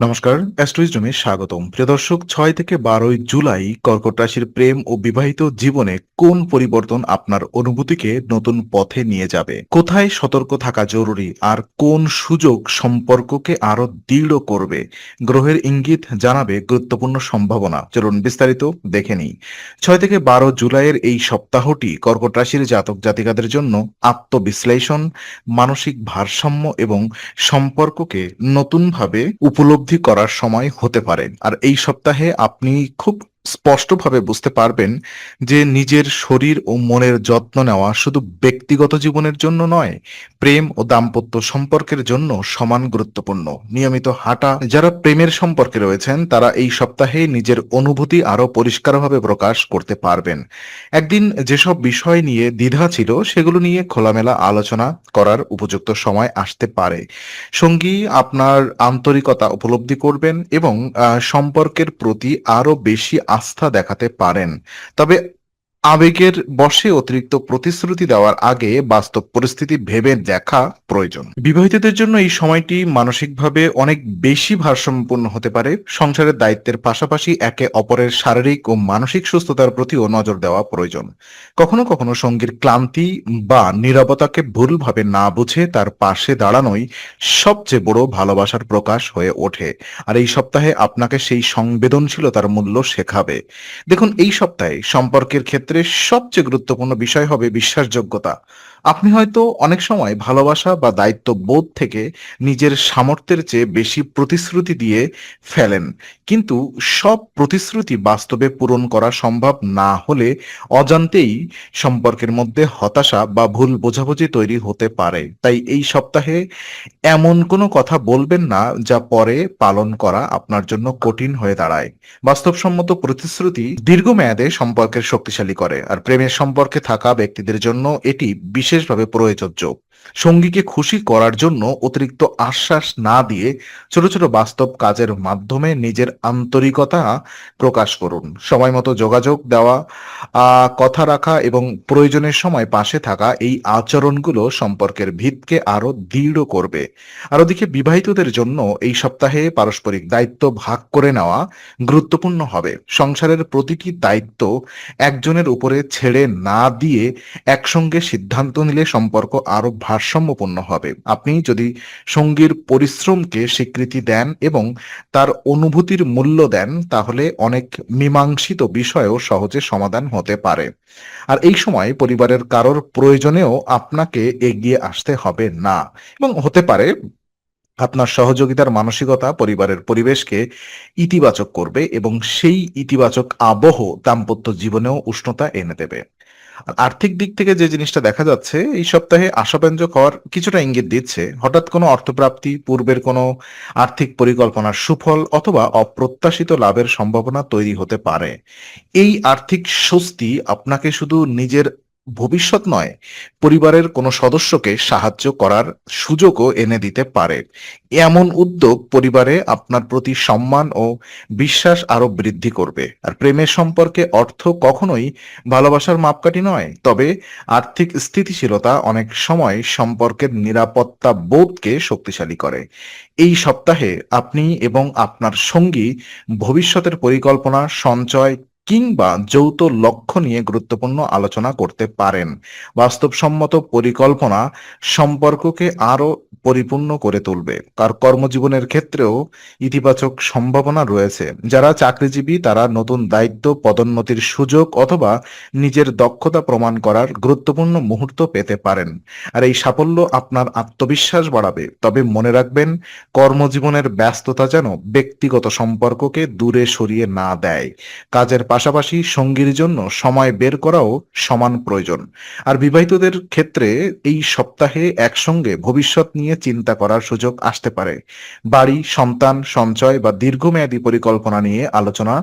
নমস্কার, অ্যাস্ট্রোইজমে স্বাগতম। প্রিয় দর্শক, ৬ থেকে ১২ই জুলাই কর্কট রাশির প্রেম ও বিবাহিত জীবনে কোন পরিবর্তন আপনার অনুভূতিকে নতুন পথে নিয়ে যাবে? কোথায় সতর্ক থাকা জরুরি? আর কোন সুযোগ সম্পর্ককে আরো দৃঢ় করবে? গ্রহের ইঙ্গিত জানাবে গুরুত্বপূর্ণ সম্ভাবনা। চলুন বিস্তারিত দেখে নিই। ৬ থেকে ১২ জুলাইয়ের এই সপ্তাহটি কর্কট রাশির জাতক জাতিকাদের জন্য আত্মবিশ্লেষণ, মানসিক ভারসাম্য এবং সম্পর্ককে নতুনভাবে উপলব্ধি করার সময় হতে পারে। আর এই সপ্তাহে আপনি খুব স্পষ্টভাবে বুঝতে পারবেন যে নিজের শরীর ও মনের যত্ন নেওয়া শুধু ব্যক্তিগত জীবনের জন্য নয়, প্রেম ও দাম্পত্য সম্পর্কের জন্য সমান গুরুত্বপূর্ণ। নিয়মিত হাঁটা, যারা প্রেমের সম্পর্কে রয়েছেন তারা এই সপ্তাহে নিজের অনুভূতি আরো পরিষ্কারভাবে প্রকাশ করতে পারবেন। একদিন যেসব বিষয় নিয়ে দ্বিধা ছিল সেগুলো নিয়ে খোলামেলা আলোচনা করার উপযুক্ত সময় আসতে পারে। সঙ্গী আপনার আন্তরিকতা উপলব্ধি করবেন এবং সম্পর্কের প্রতি আরো বেশি আস্থা দেখাতে পারেন। তবে আবেগের বশে অতিরিক্ত প্রতিশ্রুতি দেওয়ার আগে বাস্তব পরিস্থিতি ভেবে দেখা প্রয়োজন। বিবাহিতদের জন্য এই সময়টি মানসিকভাবে অনেক বেশি ভারসাম্যপূর্ণ হতে পারে। সংসারের দায়িত্বের পাশাপাশি একে অপরের শারীরিক ও মানসিক সুস্থতার প্রতিও নজর দেওয়া প্রয়োজন। কখনো কখনো সঙ্গীর ক্লান্তি বা নীরবতাকে ভুলভাবে না বুঝে তার পাশে দাঁড়ানোই সবচেয়ে বড় ভালোবাসার প্রকাশ হয়ে ওঠে। আর এই সপ্তাহে আপনাকে সেই সংবেদনশীলতার মূল্য শেখাবে। দেখুন, এই সপ্তাহে সম্পর্কের ক্ষেত্রে সবচেয়ে গুরুত্বপূর্ণ বিষয় হবে বিশ্বাসযোগ্যতা। আপনি হয়তো অনেক সময় ভালোবাসা বা দায়িত্ববোধ থেকে নিজের সামর্থ্যের চেয়ে বেশি প্রতিশ্রুতি দিয়ে ফেলেন, কিন্তু সব প্রতিশ্রুতি বাস্তবে পূরণ করা সম্ভব না হলে অজান্তেই সম্পর্কের মধ্যে হতাশা বা ভুল বোঝাবুঝি তৈরি হতে পারে। তাই এই সপ্তাহে এমন কোনো কথা বলবেন না যা পরে পালন করা আপনার জন্য কঠিন হয়ে দাঁড়ায়। বাস্তবসম্মত প্রতিশ্রুতি দীর্ঘমেয়াদে সম্পর্কের শক্তিশালী করে, আর প্রেমের সম্পর্কে থাকা ব্যক্তিদের জন্য এটি বিশেষভাবে প্রয়োজ্য। সঙ্গীকে খুশি করার জন্য অতিরিক্ত আশ্বাস না দিয়ে ছোট ছোট বাস্তব কাজের মাধ্যমে নিজের আন্তরিকতা প্রকাশ করুন। সময় মতো যোগাযোগ দেওয়া, কথা রাখা এবং প্রয়োজনের সময় পাশে থাকা, এই আচরণগুলো সম্পর্কের ভিতকে আরো দৃঢ় করবে। আর ওদিকে বিবাহিতদের জন্য এই সপ্তাহে পারস্পরিক দায়িত্ব ভাগ করে নেওয়া গুরুত্বপূর্ণ হবে। সংসারের প্রতিটি দায়িত্ব একজনের উপরে ছেড়ে না দিয়ে একসঙ্গে সিদ্ধান্ত নিলে সম্পর্ক আরো ভারসাম্যপূর্ণ হবে। আপনি যদি সঙ্গীর পরিশ্রমকে স্বীকৃতি দেন এবং তার অনুভূতির মূল্য দেন, তাহলে অনেক মীমাংসিত বিষয়ও সহজে সমাধান হতে পারে। আর এই সময় পরিবারের কারোর প্রয়োজনেও আপনাকে এগিয়ে আসতে হবে না, এবং হতে পারে আপনার সহযোগিতার মানসিকতা পরিবারের পরিবেশকে ইতিবাচক করবে এবং সেই ইতিবাচক আবহ দাম্পত্য জীবনেও উষ্ণতা এনে দেবে। আর আর্থিক দিক থেকে যে জিনিসটা দেখা যাচ্ছে, এই সপ্তাহে আশাব্যঞ্জক হওয়ার কিছুটা ইঙ্গিত দিচ্ছে। হঠাৎ কোনো অর্থপ্রাপ্তি, পূর্বের কোনো আর্থিক পরিকল্পনার সুফল অথবা অপ্রত্যাশিত লাভের সম্ভাবনা তৈরি হতে পারে। এই আর্থিক স্বস্তি আপনাকে শুধু নিজের ভবিষ্যৎ নয়, পরিবারের কোনো সদস্যকে সাহায্য করার সুযোগও এনে দিতে পারে। এমন উদ্যোগ পরিবারে আপনার প্রতি সম্মান ও বিশ্বাস আরো বৃদ্ধি করবে। আর প্রেমের সম্পর্কে অর্থ কখনোই ভালোবাসার মাপকাঠি নয়, তবে আর্থিক স্থিতিশীলতা অনেক সময় সম্পর্কের নিরাপত্তা বোধকে শক্তিশালী করে। এই সপ্তাহে আপনি এবং আপনার সঙ্গী ভবিষ্যতের পরিকল্পনা, সঞ্চয় কিংবা যৌথ লক্ষ্য নিয়ে গুরুত্বপূর্ণ আলোচনা করতে পারেন। বাস্তবসম্মত পরিকল্পনা সম্পর্ককে আরো পরিপূর্ণ করে তুলবে। আর কর্মজীবনের ক্ষেত্রেও ইতিবাচক সম্ভাবনা রয়েছে। যারা চাকরিজীবী তারা নতুন দায়িত্ব, পদোন্নতির সুযোগ অথবা নিজের দক্ষতা প্রমাণ করার গুরুত্বপূর্ণ মুহূর্ত পেতে পারেন। আর এই সাফল্য আপনার আত্মবিশ্বাস বাড়াবে। তবে মনে রাখবেন, কর্মজীবনের ব্যস্ততা যেন ব্যক্তিগত সম্পর্ককে দূরে সরিয়ে না দেয়। কাজের পাশাপাশি সঙ্গীর জন্য সময় বের করাও সমান প্রয়োজন। আর বিবাহিতদের ক্ষেত্রে এই সপ্তাহে একসঙ্গে ভবিষ্যৎ নিয়ে চিন্তা করার সুযোগ আসতে পারে। বাড়ি, সন্তান, সঞ্চয় বা দীর্ঘমেয়াদী পরিকল্পনা নিয়ে আলোচনা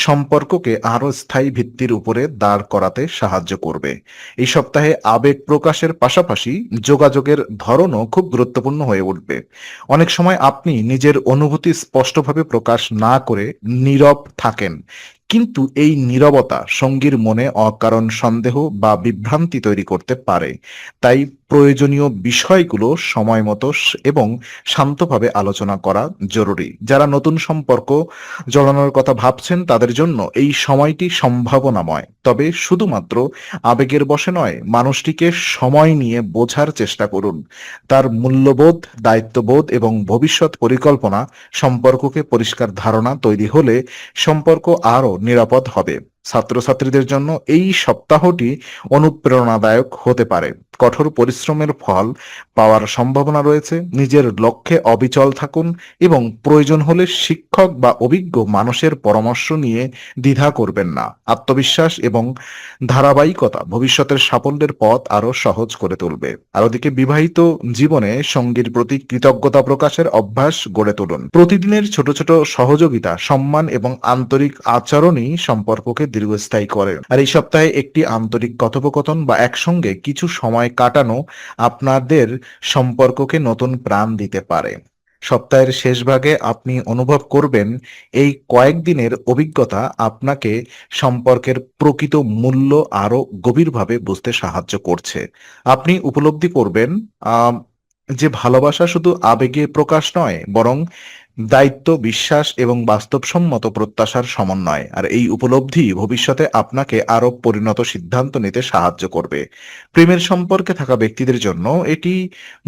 সম্পর্ককে আরো স্থায়ী ভিত্তির উপরে দাঁড় করাতে সাহায্য করবে। এই সপ্তাহে আবেগ প্রকাশের পাশাপাশি যোগাযোগের ধরনও খুব গুরুত্বপূর্ণ হয়ে উঠবে। অনেক সময় আপনি নিজের অনুভূতি স্পষ্টভাবে প্রকাশ না করে নীরব থাকেন, কিন্তু এই নীরবতা সঙ্গীর মনে অকারণ সন্দেহ বা বিভ্রান্তি তৈরি করতে পারে। তাই প্রয়োজনীয় বিষয়গুলো সময় মতো এবং শান্তভাবে আলোচনা করা জরুরি। যারা নতুন সম্পর্ক জড়ানোর কথা ভাবছেন তাদের জন্য এই সময়টি সম্ভাবনাময়, তবে শুধুমাত্র আবেগের বশে নয়, মানুষটিকে সময় নিয়ে বোঝার চেষ্টা করুন। তার মূল্যবোধ, দায়িত্ববোধ এবং ভবিষ্যৎ পরিকল্পনা সম্পর্ককে পরিষ্কার ধারণা তৈরি হলে সম্পর্ক আরও নিরাপদ হবে। ছাত্রছাত্রীদের জন্য এই সপ্তাহটি অনুপ্রেরণাদায়ক হতে পারে। কঠোর পরিশ্রমের ফল পাওয়ার সম্ভাবনা রয়েছে। নিজের লক্ষ্যে অবিচল থাকুন এবং প্রয়োজন হলে শিক্ষক বা অভিজ্ঞ মানুষের পরামর্শ নিয়ে দ্বিধা করবেন না। আত্মবিশ্বাস এবং ধারাবাহিকতা ভবিষ্যতের সাফল্যের পথ আরো সহজ করে তুলবে। আর ওদিকে বিবাহিত জীবনে সঙ্গীর প্রতি কৃতজ্ঞতা প্রকাশের অভ্যাস গড়ে তুলুন। প্রতিদিনের ছোট ছোট সহযোগিতা, সম্মান এবং আন্তরিক আচরণই সম্পর্ককে দীর্ঘস্থায়ী করে। আর এই সপ্তাহে একটি আন্তরিক কথোপকথন বা একসঙ্গে কিছু সময় কাটানো আপনাদের সম্পর্ককে নতুন প্রাণ দিতে পারে। সপ্তাহের শেষ ভাগে আপনি অনুভব করবেন এই কয়েকদিনের অভিজ্ঞতা আপনাকে সম্পর্কের প্রকৃত মূল্য আরো গভীরভাবে বুঝতে সাহায্য করছে। আপনি উপলব্ধি করবেন আহ যে ভালোবাসা শুধু আবেগে প্রকাশ নয়, বরং দায়িত্ব, বিশ্বাস এবং বাস্তবসম্মত প্রত্যাশার সমন্বয়। আর এই উপলব্ধি ভবিষ্যতে আপনাকে আরো পরিণত সিদ্ধান্ত নিতে সাহায্য করবে। প্রেমের সম্পর্কে থাকা ব্যক্তিদের জন্য এটি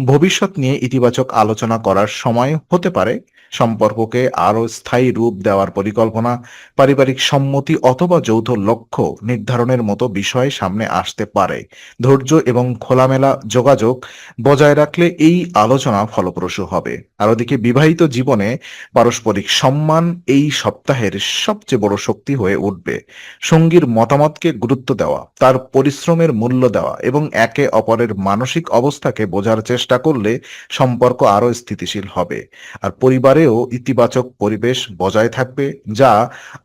ভবিষ্যৎ নিয়ে ইতিবাচক আলোচনা করার সময় হতে পারে। সম্পর্ককে আরো স্থায়ী রূপ দেওয়ার পরিকল্পনা, পারিবারিক সম্মতি অথবা যৌথ লক্ষ্য নির্ধারণের মতো বিষয় সামনে আসতে পারে। ধৈর্য এবং খোলামেলা যোগাযোগ বজায় রাখলে এই আলোচনা ফলপ্রসূ হবে। আর ওদিকে বিবাহিত জীবনে পারস্পরিক সম্মান এই সপ্তাহের সবচেয়ে বড় শক্তি হয়ে উঠবে। সঙ্গীর মতামতকে গুরুত্ব দেওয়া, তার পরিশ্রমের মূল্য দেওয়া এবং একে অপরের মানসিক অবস্থাকে বোঝার চেষ্টা করলে সম্পর্ক আরো স্থিতিশীল হবে। আর পরিবারেও ইতিবাচক পরিবেশ বজায় থাকবে, যা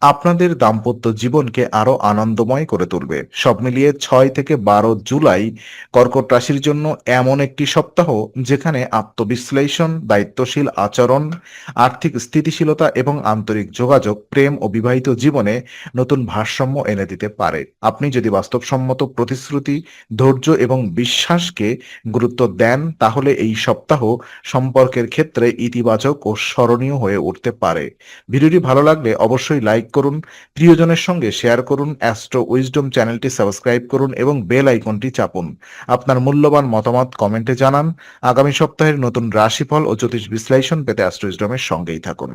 আপনাদের দাম্পত্য জীবনকে আরো আনন্দময় করে তুলবে। সব মিলিয়ে 6 থেকে 12 জুলাই কর্কট রাশির জন্য এমন একটি সপ্তাহ যেখানে আত্মবিশ্লেষণ, দায়িত্বশীল আচরণ, আর্থিক স্থিতিশীলতা এবং আন্তরিক যোগাযোগ প্রেম ও বিবাহিত জীবনে নতুন ভারসাম্য এনে দিতে পারে। আপনি যদি বাস্তবসম্মত প্রতিশ্রুতি, ধৈর্য এবং বিশ্বাসকে গুরুত্ব দেন, তাহলে এই সপ্তাহ সম্পর্কের ক্ষেত্রে ইতিবাচক ও স্মরণীয় হয়ে উঠতে পারে। ভিডিওটি ভালো লাগলে অবশ্যই লাইক করুন, প্রিয়জনের সঙ্গে শেয়ার করুন, অ্যাস্ট্রো উইজডম চ্যানেলটি সাবস্ক্রাইব করুন এবং বেল আইকনটি চাপুন। আপনার মূল্যবান মতামত কমেন্টে জানান। আগামী সপ্তাহের নতুন রাশিফল ও জ্যোতিষ বিশ্লেষণ পেতে অ্যাস্ট্রো উইজডমের সঙ্গেই থাকুন।